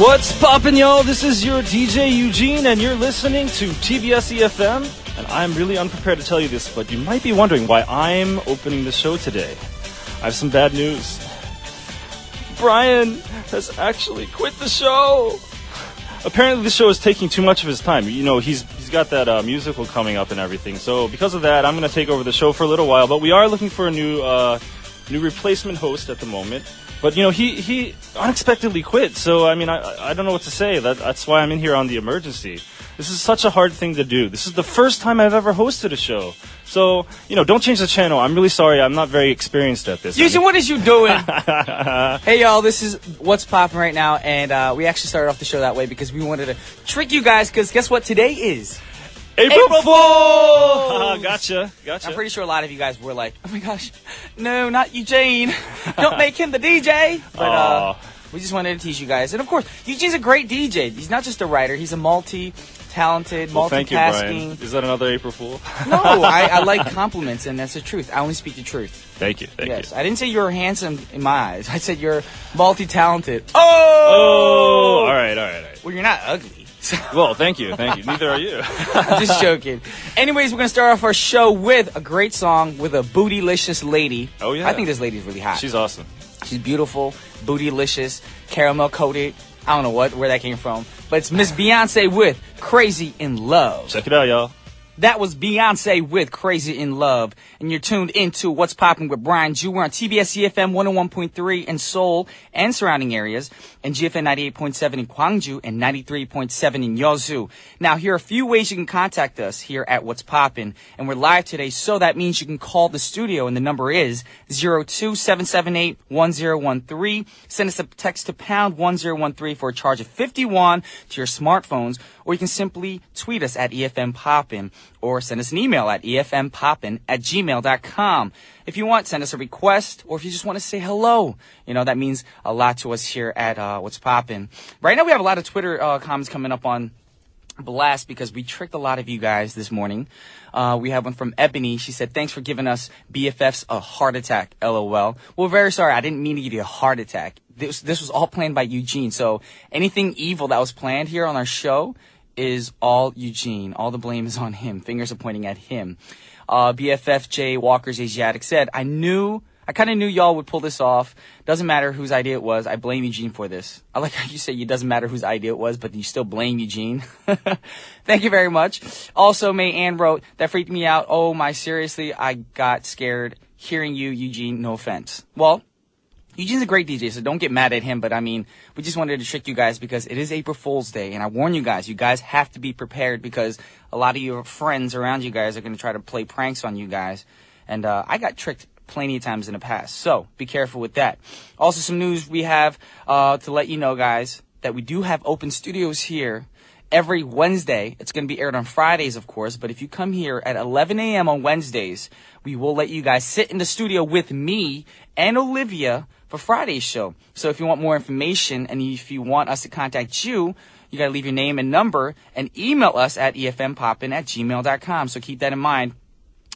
What's poppin', y'all? This is your DJ Eugene, and you're listening to TBS efm. And I'm really unprepared to tell you this, but you might be wondering why I'm opening the show today. I have some bad news. Brian has actually quit the show. Apparently, the show is taking too much of his time. You know, he's got that musical coming up and everything. So because of that, I'm going to take over the show for a little while. But we are looking for a new replacement host at the moment. But, you know, he unexpectedly quit. So, I mean, I don't know what to say. That's why I'm in here on the emergency. This is such a hard thing to do. This is the first time I've ever hosted a show. So, you know, don't change the channel. I'm really sorry. I'm not very experienced at this. Eugene, what is you doing? Hey, y'all, this is What's Poppin' right now. And we actually started off the show that way because we wanted to trick you guys. Because guess what today is? April Fool's! Gotcha. I'm pretty sure a lot of you guys were like, oh my gosh, no, not Eugene. Don't make him the DJ. But we just wanted to tease you guys. And of course, Eugene's a great DJ. He's not just a writer. He's a multi-talented, multitasking. Thank you, Brian. Is that another April Fool? No, I like compliments, and that's the truth. I only speak the truth. Thank you. Yes, I didn't say you're handsome in my eyes. I said you're multi-talented. Oh! All right. Well, you're not ugly. Well, thank you. Neither are you. I'm just joking. Anyways, we're going to start off our show with a great song with a bootylicious lady. Oh, yeah. I think this lady's really hot. She's awesome. She's beautiful, bootylicious, caramel coated. I don't know where that came from. But it's Miss Beyonce with Crazy in Love. Check it out, y'all. That was Beyonce with Crazy in Love. And you're tuned into What's Poppin' with Brian Ju. We're on TBS efm 101.3 in Seoul and surrounding areas, and GFN 98.7 in Gwangju and 93.7 in Yeosu. Now, here are a few ways you can contact us here at What's Poppin'. And we're live today, so that means you can call the studio, and the number is 02778-1013. Send us a text to pound 1013 for a charge of 51 to your smartphones, or you can simply tweet us at EFM Poppin', or send us an email at efmpoppin@gmail.com. If you want, send us a request, or if you just want to say hello. You know, that means a lot to us here at What's Poppin'. Right now, we have a lot of Twitter comments coming up on blast because we tricked a lot of you guys this morning. We have one from Ebony. She said, thanks for giving us BFFs a heart attack, LOL. Well, very sorry. I didn't mean to give you a heart attack. This was all planned by Eugene. So anything evil that was planned here on our show is all Eugene. All the blame is on him. Fingers are pointing at him. BFF J Walker's Asiatic said, I kind of knew y'all would pull this off. Doesn't matter whose idea it was. I blame Eugene for this. I like how you say it doesn't matter whose idea it was, but you still blame Eugene. Thank you very much. Also, May Ann wrote, that freaked me out. Oh my, seriously, I got scared hearing you, Eugene. No offense. Well, Eugene's a great DJ, so don't get mad at him. But, I mean, we just wanted to trick you guys because it is April Fool's Day. And I warn you guys have to be prepared because a lot of your friends around you guys are going to try to play pranks on you guys. And I got tricked plenty of times in the past. So be careful with that. Also, some news we have to let you know, guys, that we do have open studios here every Wednesday. It's going to be aired on Fridays, of course. But if you come here at 11 a.m. on Wednesdays, we will let you guys sit in the studio with me and Olivia for Friday's show. So if you want more information and if you want us to contact you, you got to leave your name and number and email us at efmpoppin@gmail.com. So keep that in mind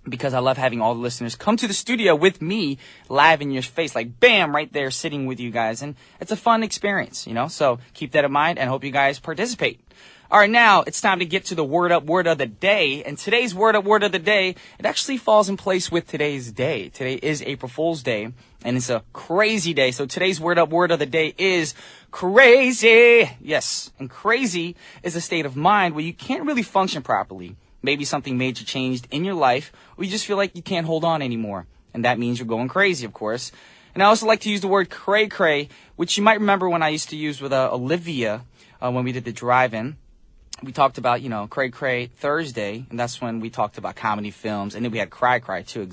because I love having all the listeners come to the studio with me live in your face, like bam, right there sitting with you guys. And it's a fun experience, you know, so keep that in mind and hope you guys participate. All right, now it's time to get to the word up word of the day. And today's word up word of the day, it actually falls in place with today's day. Today is April Fool's Day, and it's a crazy day. So today's word up word of the day is crazy. Yes, and crazy is a state of mind where you can't really function properly. Maybe something major changed in your life, or you just feel like you can't hold on anymore. And that means you're going crazy, of course. And I also like to use the word cray-cray, which you might remember when I used to use with Olivia when we did the drive-in. We talked about, you know, Cray Cray Thursday, and that's when we talked about comedy films. And then we had Cry Cry, too,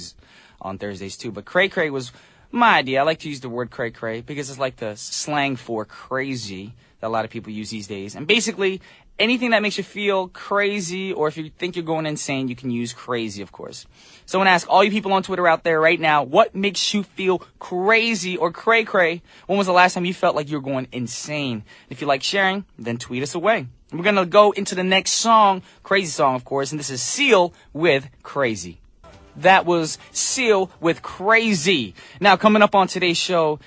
on Thursdays, too. But Cray Cray was my idea. I like to use the word Cray Cray because it's like the slang for crazy that a lot of people use these days. And basically, anything that makes you feel crazy, or if you think you're going insane, you can use crazy, of course. So I want to ask all you people on Twitter out there right now, what makes you feel crazy or cray-cray? When was the last time you felt like you were going insane? If you like sharing, then tweet us away. We're going to go into the next song, crazy song, of course, and this is Seal with Crazy. That was Seal with Crazy. Now, coming up on today's show,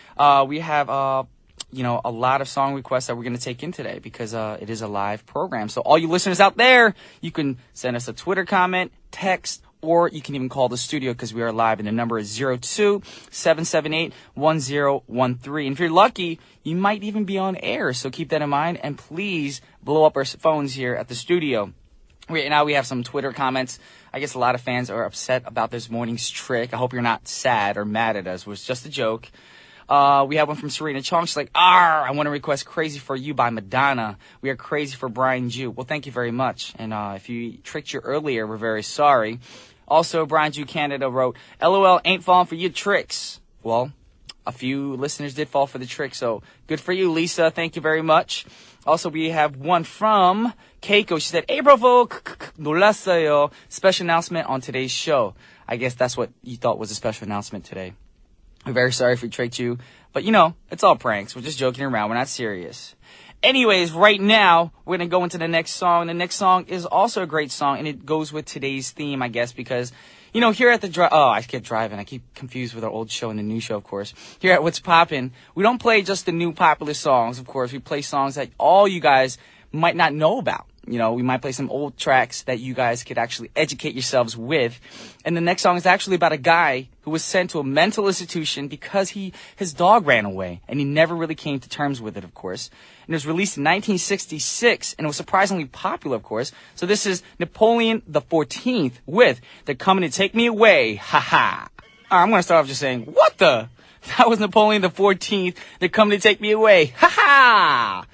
we have a lot of song requests that we're going to take in today because it is a live program. So all you listeners out there, you can send us a Twitter comment, text, or you can even call the studio because we are live, and the number is 02-778-1013. And if you're lucky, you might even be on air, so keep that in mind, and please blow up our phones here at the studio. Right now we have some Twitter comments. I guess a lot of fans are upset about this morning's trick. I hope you're not sad or mad at us. It was just a joke. We have one from Serena Chong. She's like, I want to request Crazy for You by Madonna. We are crazy for Brian Ju. Well, thank you very much. And if you tricked you earlier, we're very sorry. Also, Brian Ju Canada wrote, LOL, ain't falling for your tricks. Well, a few listeners did fall for the trick, so good for you, Lisa. Thank you very much. Also, we have one from Keiko. She said, Hey, bravo, 놀랐어요. Special announcement on today's show. I guess that's what you thought was a special announcement today. We're very sorry if we tricked you, but it's all pranks. We're just joking around. We're not serious. Anyways, right now, we're going to go into the next song. The next song is also a great song, and it goes with today's theme, I guess, because, here at the I kept driving. I keep confused with our old show and the new show, of course. Here at What's Poppin', we don't play just the new popular songs, of course. We play songs that all you guys might not know about. We might play some old tracks that you guys could actually educate yourselves with. And the next song is actually about a guy who was sent to a mental institution because his dog ran away, and he never really came to terms with it, of course. And it was released in 1966, and it was surprisingly popular, of course. So this is Napoleon the 14th with They're Coming to Take Me Away. Ha ha. All right, I'm going to start off just saying, what the? That was Napoleon the 14th. They're coming to take me away. Ha ha.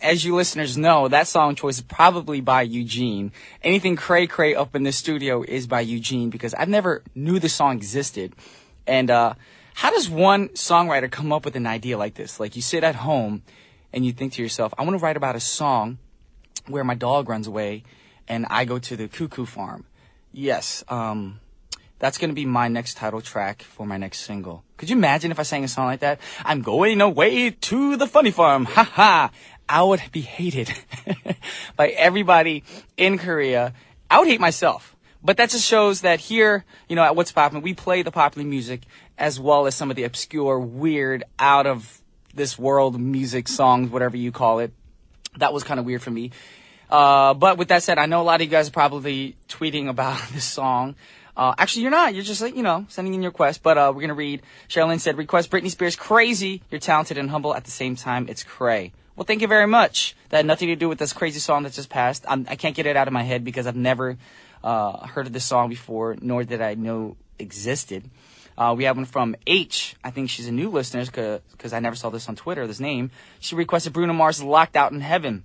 As you listeners know, that song choice is probably by Eugene. Anything cray-cray up in the studio is by Eugene because I've never knew the song existed. And how does one songwriter come up with an idea like this? Like, you sit at home and you think to yourself, I want to write about a song where my dog runs away and I go to the cuckoo farm. Yes, that's going to be my next title track for my next single. Could you imagine if I sang a song like that? I'm going away to the funny farm. Ha ha. I would be hated by everybody in Korea. I would hate myself. But that just shows that here, at What's Poppin', we play the popular music as well as some of the obscure, weird, out of this world music songs, whatever you call it. That was kind of weird for me. But with that said, I know a lot of you guys are probably tweeting about this song. Actually, you're not. You're just like, sending in your request. But we're going to read. Sherilyn said, request Britney Spears Crazy. You're talented and humble at the same time. It's cray. Well, thank you very much. That had nothing to do with this crazy song that just passed. I can't get it out of my head because I've never heard of this song before, nor did I know existed. We have one from H. I think she's a new listener because I never saw this on Twitter, this name. She requested Bruno Mars' Locked Out in Heaven.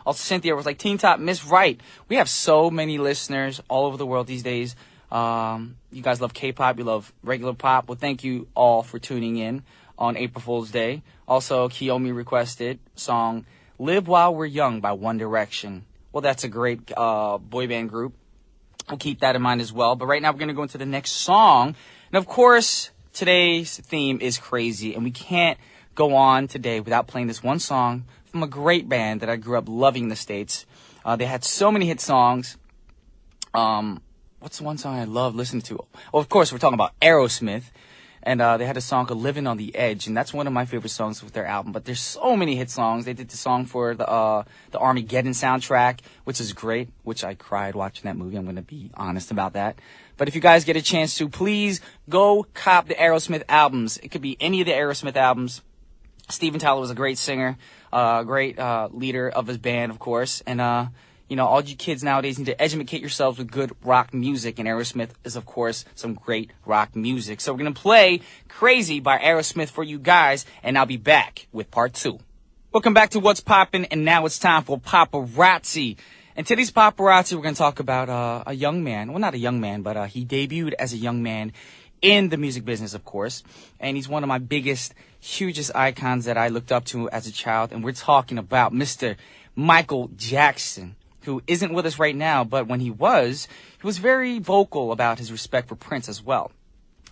Also, Cynthia was like, Teen Top, Miss Right. We have so many listeners all over the world these days. You guys love K-pop, you love regular pop. Well, thank you all for tuning in on April Fool's Day. Also, Kiyomi requested song Live While We're Young by One Direction. Well, that's a great boy band group. We'll keep that in mind as well. But right now we're going to go into the next song. And of course, today's theme is crazy, and we can't go on today without playing this one song from a great band that I grew up loving in the States. They had so many hit songs. What's the one song I love listening to? Well, of course, we're talking about Aerosmith. And they had a song called Living on the Edge, and that's one of my favorite songs with their album. But there's so many hit songs. They did the song for the Armageddon soundtrack, which is great, which I cried watching that movie. I'm going to be honest about that. But if you guys get a chance to, please go cop the Aerosmith albums. It could be any of the Aerosmith albums. Steven Tyler was a great singer, great leader of his band, of course. And all you kids nowadays need to educate yourselves with good rock music, and Aerosmith is, of course, some great rock music. So we're going to play Crazy by Aerosmith for you guys, and I'll be back with part 2. Welcome back to What's Poppin', and now it's time for Paparazzi. And today's Paparazzi, we're going to talk about a young man. Well, not a young man, but he debuted as a young man in the music business, of course. And he's one of my biggest, hugest icons that I looked up to as a child. And we're talking about Mr. Michael Jackson, who isn't with us right now, but when he was very vocal about his respect for Prince as well.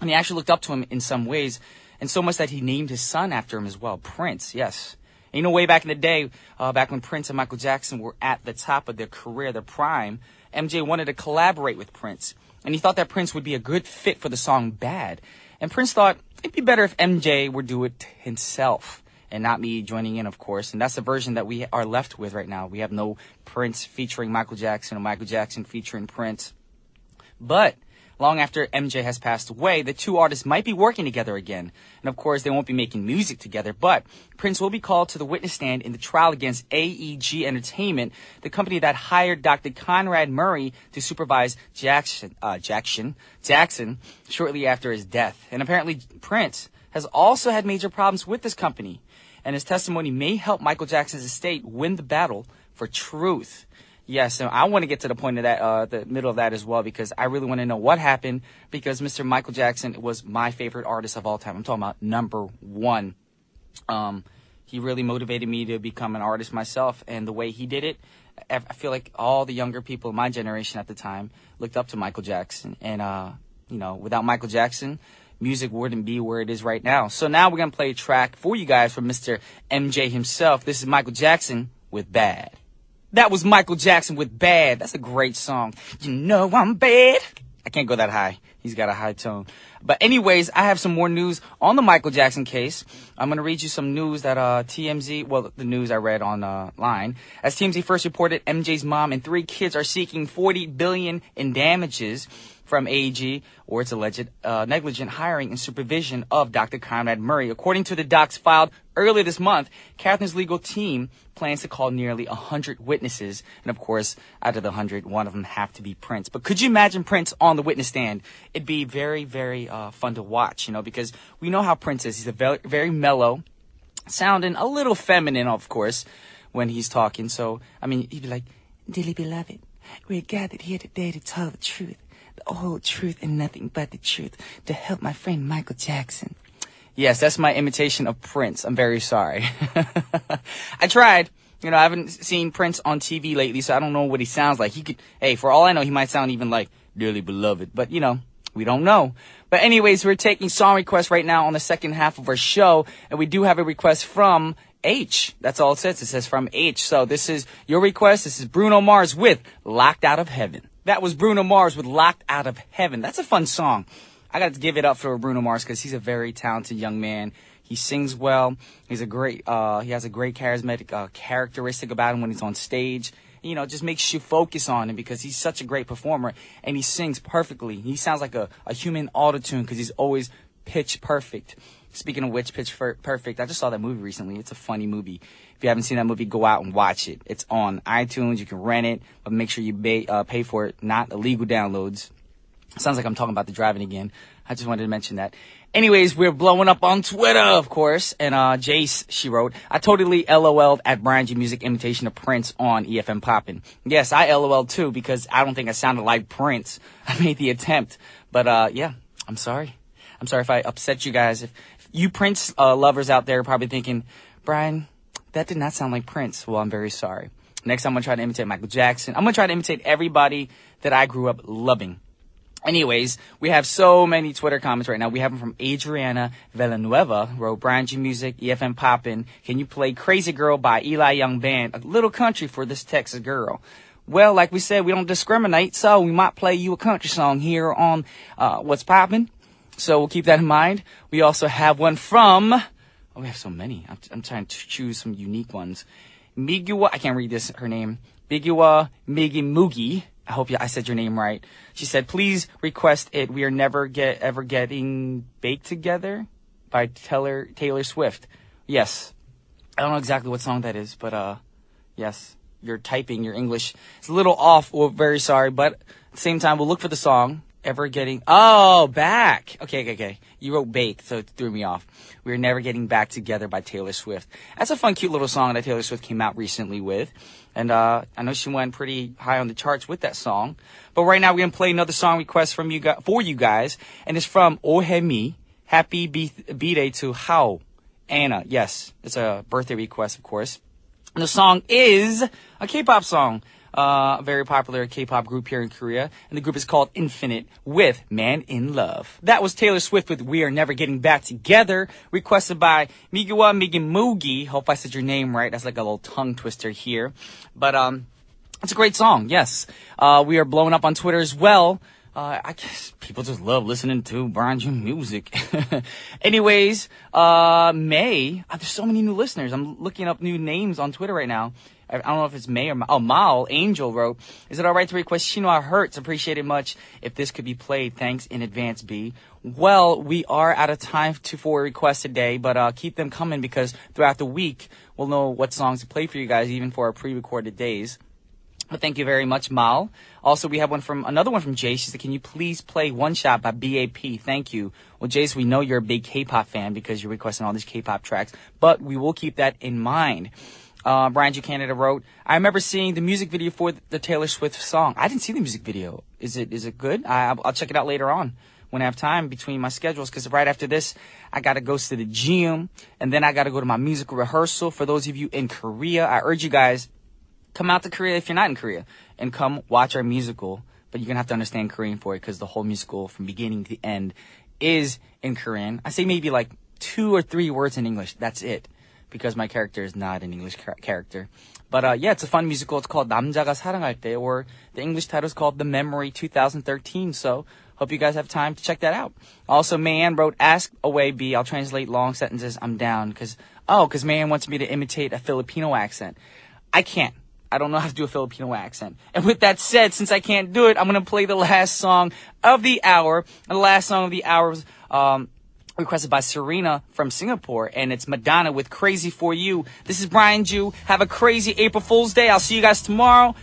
And he actually looked up to him in some ways, and so much that he named his son after him as well, Prince, yes. And way back in the day, back when Prince and Michael Jackson were at the top of their career, their prime, MJ wanted to collaborate with Prince. And he thought that Prince would be a good fit for the song Bad. And Prince thought it'd be better if MJ would do it himself and not me joining in, of course. And that's the version that we are left with right now. We have no Prince featuring Michael Jackson or Michael Jackson featuring Prince. But long after MJ has passed away, the two artists might be working together again. And of course, they won't be making music together, but Prince will be called to the witness stand in the trial against AEG Entertainment, the company that hired Dr. Conrad Murray to supervise Jackson shortly after his death. And apparently, Prince has also had major problems with this company, and his testimony may help Michael Jackson's estate win the battle for truth. Yes, and I want to get to the point of that, the middle of that as well, because I really want to know what happened, because Mr. Michael Jackson was my favorite artist of all time. I'm talking about number one. He really motivated me to become an artist myself, and the way he did it, I feel like all the younger people in my generation at the time looked up to Michael Jackson. And, without Michael Jackson, music wouldn't be where it is right now. So now we're going to play a track for you guys from Mr. MJ himself. This is Michael Jackson with Bad. That was Michael Jackson with Bad. That's a great song. You know I'm bad. I can't go that high. He's got a high tone. But anyways, I have some more news on the Michael Jackson case. I'm going to read you some news that TMZ, the news I read online. As TMZ first reported, MJ's mom and 3 kids are seeking $40 billion in damages from AEG or its alleged negligent hiring and supervision of Dr. Conrad Murray. According to the docs filed earlier this month, Catherine's legal team plans to call nearly 100 witnesses. And of course, out of the 100, one of them have to be Prince. But could you imagine Prince on the witness stand? It'd be very, very fun to watch, because we know how Prince is. He's a very, very mellow, sounding a little feminine, of course, when he's talking. So, he'd be like, "Dearly beloved, we're gathered here today to tell the truth, the whole truth and nothing but the truth, to help my friend Michael Jackson." Yes, that's my imitation of Prince. I'm very sorry. I tried. I haven't seen Prince on TV lately, so I don't know what he sounds like. For all I know, he might sound even like "Dearly Beloved," but we don't know. But anyways, we're taking song requests right now on the second half of our show, and we do have a request from H. That's all it says. It says from H. So this is your request. This is Bruno Mars with "Locked Out of Heaven." That was Bruno Mars with "Locked Out of Heaven." That's a fun song. I got to give it up for Bruno Mars because he's a very talented young man. He sings well. He has a great charismatic characteristic about him when he's on stage. Just makes you focus on him because he's such a great performer and he sings perfectly. He sounds like a human autotune because he's always pitch perfect. Speaking of which, Pitch Perfect, I just saw that movie recently. It's a funny movie. If you haven't seen that movie, go out and watch it. It's on iTunes. You can rent it, but make sure you pay for it, not illegal downloads. Sounds like I'm talking about the driving again. I just wanted to mention that. Anyways, we're blowing up on Twitter, of course. And Jace, she wrote, "I totally LOL'd at Brian G Music imitation of Prince on EFM Poppin." Yes, I LOL'd too because I don't think I sounded like Prince. I made the attempt. But I'm sorry. I'm sorry if I upset you guys. If you Prince lovers out there are probably thinking, "Brian, that did not sound like Prince." Well, I'm very sorry. Next time I'm going to try to imitate Michael Jackson. I'm going to try to imitate everybody that I grew up loving. Anyways, we have so many Twitter comments right now. We have them from Adriana Villanueva, wrote, "Brian G Music, EFM Poppin'. Can you play Crazy Girl by Eli Young Band? A little country for this Texas girl." Well, like we said, we don't discriminate, so we might play you a country song here on What's Poppin'. So we'll keep that in mind. We also have one from, we have so many. I'm trying to choose some unique ones. Migua, I can't read her name. Migua Migi Mugi. I hope I said your name right. She said, "Please request it. We are never ever getting baked together" by Taylor Swift. Yes. I don't know exactly what song that is, but yes, your typing, your English is a little off. We're very sorry, but at the same time, we'll look for the song. Back. Okay. You wrote bake, so it threw me off. "We're never getting back together" by Taylor Swift. That's a fun, cute little song that Taylor Swift came out recently with. And I know she went pretty high on the charts with that song. But right now, we're going to play another song request for you guys. And it's from Ohemi. Happy B-Day to How Anna. Yes, it's a birthday request, of course. And the song is a K-pop song. A very popular K-pop group here in Korea. And the group is called Infinite with "Man in Love." That was Taylor Swift with "We Are Never Getting Back Together," requested by Migua Migimugi. Hope I said your name right. That's like a little tongue twister here. But it's a great song, yes. We are blowing up on Twitter as well. I guess people just love listening to Brian June music. Anyways, May, there's so many new listeners. I'm looking up new names on Twitter right now. I don't know if it's May or Mal. Angel wrote, is it all right to request Shinwa Hurts? Appreciate it much if this could be played. Thanks in advance, B. Well, we are out of time for requests today, but keep them coming because throughout the week, we'll know what songs to play for you guys, even for our pre-recorded days. But thank you very much, Mal. Also, we have another one from Jay. She said, can you please play One Shot by BAP? Thank you. Well, Jace, we know you're a big K-pop fan because you're requesting all these K-pop tracks, but we will keep that in mind. Brian G. Canada wrote, I remember seeing the music video for the Taylor Swift song. I didn't see the music video. Is it good? I'll check it out later on when I have time between my schedules, because right after this, I got to go to the gym, and then I got to go to my musical rehearsal. For those of you in Korea, I urge you guys, come out to Korea if you're not in Korea, and come watch our musical. But you're going to have to understand Korean for it, because the whole musical from beginning to end is in Korean. I say maybe like 2 or 3 words in English. That's it, because my character is not an English character. But yeah, it's a fun musical. It's called 남자가 사랑할 때, or the English title is called The Memory 2013. So hope you guys have time to check that out. Also, Mayan wrote, ask away, B. I'll translate long sentences. I'm down. Because Mayan wants me to imitate a Filipino accent. I can't. I don't know how to do a Filipino accent. And with that said, since I can't do it, I'm going to play the last song of the hour. And the last song of the hour was requested by Serena from Singapore, and it's Madonna with Crazy For You. This is Brian Ju. Have a crazy April Fool's Day. I'll see you guys tomorrow.